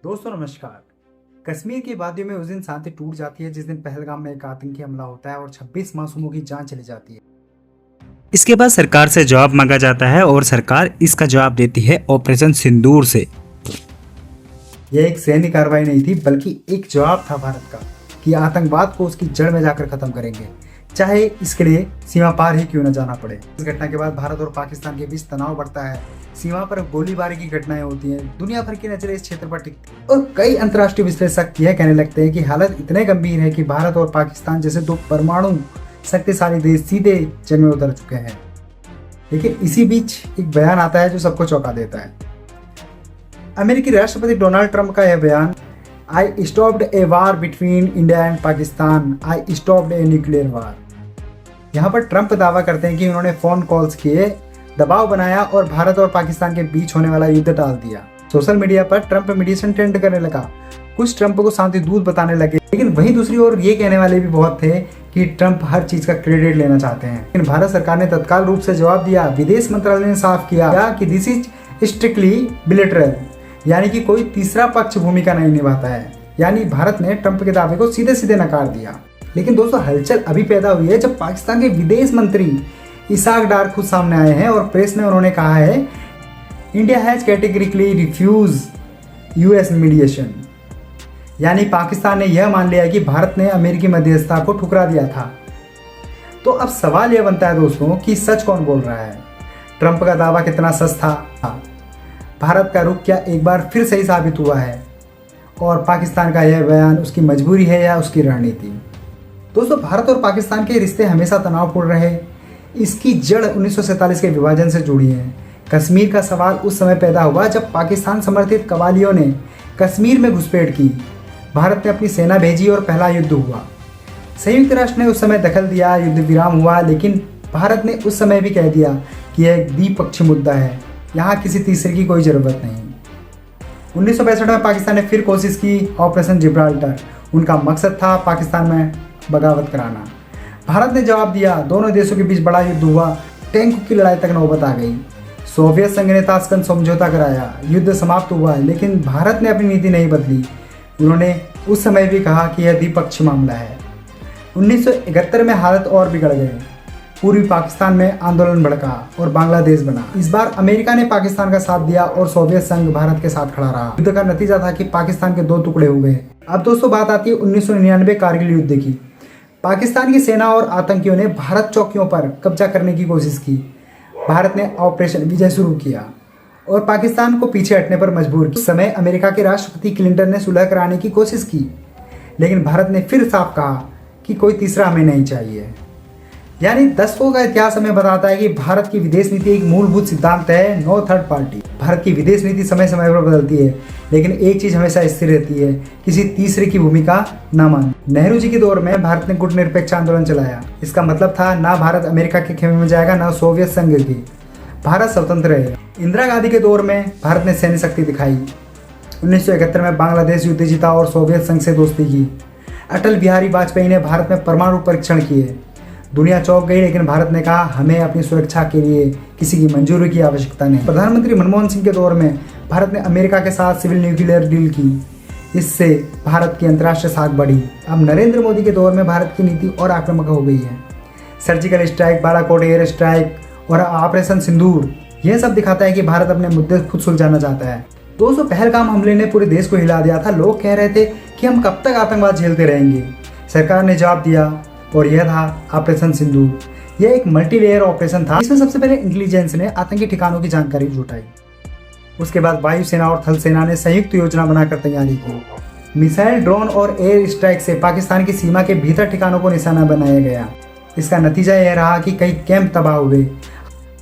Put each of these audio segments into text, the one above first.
दोस्तों नमस्कार। कश्मीर की वादियों में उस दिन शांति टूट जाती है जिस दिन पहलगाम में एक आतंकी हमला होता है और 26 मासूमों की जान चली जाती है। इसके बाद सरकार से जवाब मांगा जाता है और सरकार इसका जवाब देती है ऑपरेशन सिंदूर से। यह एक सैन्य कार्रवाई नहीं थी बल्कि एक जवाब था भारत का कि आतंकवाद को उसकी जड़ में जाकर खत्म करेंगे, चाहे इसके लिए सीमा पार ही क्यों न जाना पड़े। इस घटना के बाद भारत और पाकिस्तान के बीच तनाव बढ़ता है, सीमा पर गोलीबारी की घटनाएं होती हैं, दुनिया भर की नजरें इस क्षेत्र पर टिकती हैं और कई अंतर्राष्ट्रीय विश्लेषक यह कहने लगते हैं कि हालत इतने गंभीर है कि भारत और पाकिस्तान जैसे दो परमाणु शक्तिशाली देश सीधे जंग में उतर चुके हैं। लेकिन इसी बीच एक बयान आता है जो सबको चौंका देता है। अमेरिकी राष्ट्रपति डोनाल्ड ट्रंप का यह बयान, I stopped a war between India and Pakistan, I stopped a nuclear war. यहाँ पर ट्रंप दावा करते हैं कि उन्होंने फोन कॉल्स किए, दबाव बनाया और भारत और पाकिस्तान के बीच होने वाला युद्ध टाल दिया। सोशल मीडिया पर ट्रंप मीडिएशन ट्रेंड करने लगा, कुछ ट्रंप को शांति दूत बताने लगे, लेकिन वहीं दूसरी ओर ये कहने वाले भी बहुत थे कि ट्रंप हर चीज का क्रेडिट लेना चाहते हैं। लेकिन भारत सरकार ने तत्काल रूप से जवाब दिया। विदेश मंत्रालय ने साफ किया कि दिस इज स्ट्रिक्टली बिलेटरल, यानी कि कोई तीसरा पक्ष भूमिका नहीं निभाता है। यानी भारत ने ट्रंप के दावे को सीधे सीधे नकार दिया। लेकिन दोस्तों हलचल अभी पैदा हुई है जब पाकिस्तान के विदेश मंत्री इसाक डार खुद सामने आए हैं और प्रेस में उन्होंने कहा है, India has categorically refuse US mediation. यानी पाकिस्तान ने यह मान लिया कि भारत ने अमेरिकी मध्यस्थता को ठुकरा दिया था। तो अब सवाल यह बनता है दोस्तों कि सच कौन बोल रहा है? ट्रंप का दावा कितना सच था? भारत का रुख क्या एक बार फिर सही साबित हुआ है? और पाकिस्तान का यह बयान उसकी मजबूरी है या उसकी रणनीति? दोस्तों भारत और पाकिस्तान के रिश्ते हमेशा तनावपूर्ण रहे। इसकी जड़ 1947 के विभाजन से जुड़ी है। कश्मीर का सवाल उस समय पैदा हुआ जब पाकिस्तान समर्थित कवालियों ने कश्मीर में घुसपैठ की। भारत ने अपनी सेना भेजी और पहला युद्ध हुआ। संयुक्त राष्ट्र ने उस समय दखल दिया, युद्ध विराम हुआ, लेकिन भारत ने उस समय भी कह दिया कि यह एक द्विपक्षीय मुद्दा है, यहाँ किसी तीसरे की कोई ज़रूरत नहीं। 1965 में पाकिस्तान ने फिर कोशिश की, ऑपरेशन जिब्राल्टर। उनका मकसद था पाकिस्तान में बगावत कराना। भारत ने जवाब दिया, दोनों देशों के बीच बड़ा युद्ध हुआ, टैंकों की लड़ाई तक नौबत आ गई। सोवियत संघ ने ताशकंद समझौता कराया, युद्ध समाप्त हुआ, लेकिन भारत ने अपनी नीति नहीं बदली। उन्होंने उस समय भी कहा कि यह द्विपक्षीय मामला है। 1971 में हालत और बिगड़ गए। पूर्वी पाकिस्तान में आंदोलन भड़का और बांग्लादेश बना। इस बार अमेरिका ने पाकिस्तान का साथ दिया और सोवियत संघ भारत के साथ खड़ा रहा। युद्ध का नतीजा था कि पाकिस्तान के दो टुकड़े हो गए। अब दोस्तों बात आती है 1999 कारगिल युद्ध की। पाकिस्तान की सेना और आतंकियों ने भारत चौकियों पर कब्जा करने की कोशिश की। भारत ने ऑपरेशन विजय शुरू किया और पाकिस्तान को पीछे हटने पर मजबूर किया। उस समय अमेरिका के राष्ट्रपति क्लिंटन ने सुलह कराने की कोशिश की, लेकिन भारत ने फिर साफ कहा कि कोई तीसरा हमें नहीं चाहिए। यानी दशकों का इतिहास हमें बताता है कि भारत की विदेश नीति एक मूलभूत सिद्धांत है, नो थर्ड पार्टी। भारत की विदेश नीति समय समय पर बदलती है, लेकिन एक चीज हमेशा स्थिर रहती है, किसी तीसरे की भूमिका न मान। नेहरू जी के दौर में भारत ने गुटनिरपेक्ष आंदोलन चलाया। इसका मतलब था ना भारत अमेरिका के खेमे में जाएगा, ना सोवियत संघ की। भारत स्वतंत्र है। इंदिरा गांधी के दौर में भारत ने सैन्य शक्ति दिखाई। 1971 में बांग्लादेश युद्ध जीता और सोवियत संघ से दोस्ती की। अटल बिहारी वाजपेयी ने भारत में परमाणु परीक्षण किए। दुनिया चौंक गई, लेकिन भारत ने कहा हमें अपनी सुरक्षा के लिए किसी की मंजूरी की आवश्यकता नहीं। प्रधानमंत्री मनमोहन सिंह के दौर में भारत ने अमेरिका के साथ सिविल न्यूक्लियर डील की। इससे भारत की अंतर्राष्ट्रीय साख बढ़ी। अब नरेंद्र मोदी के दौर में भारत की नीति और आक्रामक हो गई है। Surgical strike, Balakot air strike और ऑपरेशन सिंदूर, यह सब दिखाता है कि भारत अपने मुद्दे खुद सुलझाना चाहता है। दोस्तों पहलगाम हमले ने पूरे देश को हिला दिया था। लोग कह रहे थे कि हम कब तक आतंकवाद झेलते रहेंगे। सरकार ने जवाब दिया और यह था ऑपरेशन सिंदूर। यह एक मल्टी लेयर ऑपरेशन था। इसमें सबसे पहले इंटेलिजेंस ने आतंकी ठिकानों की जानकारी जुटाई। उसके बाद वायुसेना और थल सेना ने संयुक्त योजना बनाकर तैयारी की। मिसाइल, ड्रोन और एयर स्ट्राइक से पाकिस्तान की सीमा के भीतर ठिकानों को निशाना बनाया गया। इसका नतीजा यह रहा कि कई कैंप तबाह हुए।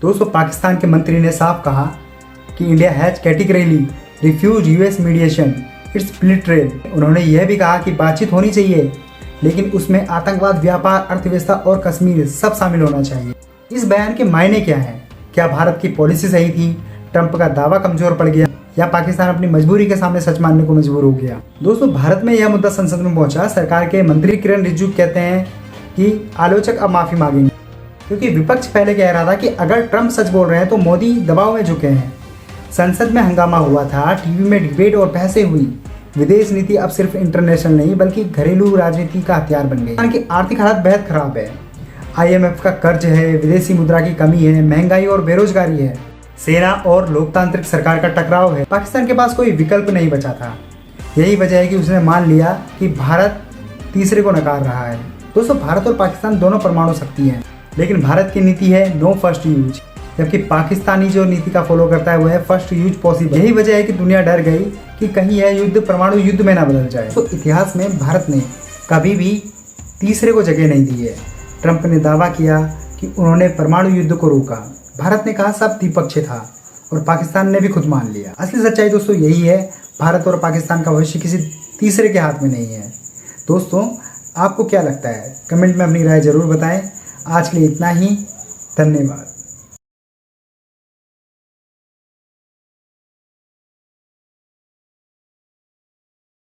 दोस्तों पाकिस्तान के मंत्री ने साफ कहा कि India has categorically refuse US mediation, it's bilateral. उन्होंने यह भी कहा कि बातचीत होनी चाहिए, लेकिन उसमें आतंकवाद, व्यापार, अर्थव्यवस्था और कश्मीर सब शामिल होना चाहिए। इस बयान के मायने क्या हैं? क्या भारत की पॉलिसी सही थी, ट्रंप का दावा कमजोर पड़ गया, या पाकिस्तान अपनी मजबूरी के सामने सच मानने को मजबूर हो गया? दोस्तों भारत में यह मुद्दा संसद में पहुंचा। सरकार के मंत्री किरण रिजिजू कहते हैं कि आलोचक अब माफी मांगेंगे, क्योंकि विपक्ष पहले कह रहा था कि अगर ट्रंप सच बोल रहे हैं तो मोदी दबाव में झुके हैं। संसद में हंगामा हुआ था, टीवी में डिबेट और बहसें हुई। विदेश नीति अब सिर्फ इंटरनेशनल नहीं बल्कि घरेलू राजनीति का हथियार बन गई। पाकिस्तान की आर्थिक हालत बेहद खराब है। IMF का कर्ज है, विदेशी मुद्रा की कमी है, महंगाई और बेरोजगारी है, सेना और लोकतांत्रिक सरकार का टकराव है। पाकिस्तान के पास कोई विकल्प नहीं बचा था। यही वजह है कि उसने मान लिया कि भारत तीसरे को नकार रहा है। दोस्तों, भारत और पाकिस्तान दोनों परमाणु शक्ति हैं, लेकिन भारत की नीति है नो फर्स्ट यूज, जबकि पाकिस्तानी जो नीति का फॉलो करता है वो है फर्स्ट यूज पॉसिबल। यही वजह है कि दुनिया डर गई कि कहीं यह युद्ध परमाणु युद्ध में ना बदल जाए। तो इतिहास में भारत ने कभी भी तीसरे को जगह नहीं दी है। ट्रंप ने दावा किया कि उन्होंने परमाणु युद्ध को रोका। भारत ने कहा सब द्विपक्षीय था और पाकिस्तान ने भी खुद मान लिया। असली सच्चाई दोस्तों यही है, भारत और पाकिस्तान का भविष्य किसी तीसरे के हाथ में नहीं है। दोस्तों, आपको क्या लगता है? कमेंट में अपनी राय जरूर बताएं। आज के लिए इतना ही, धन्यवाद।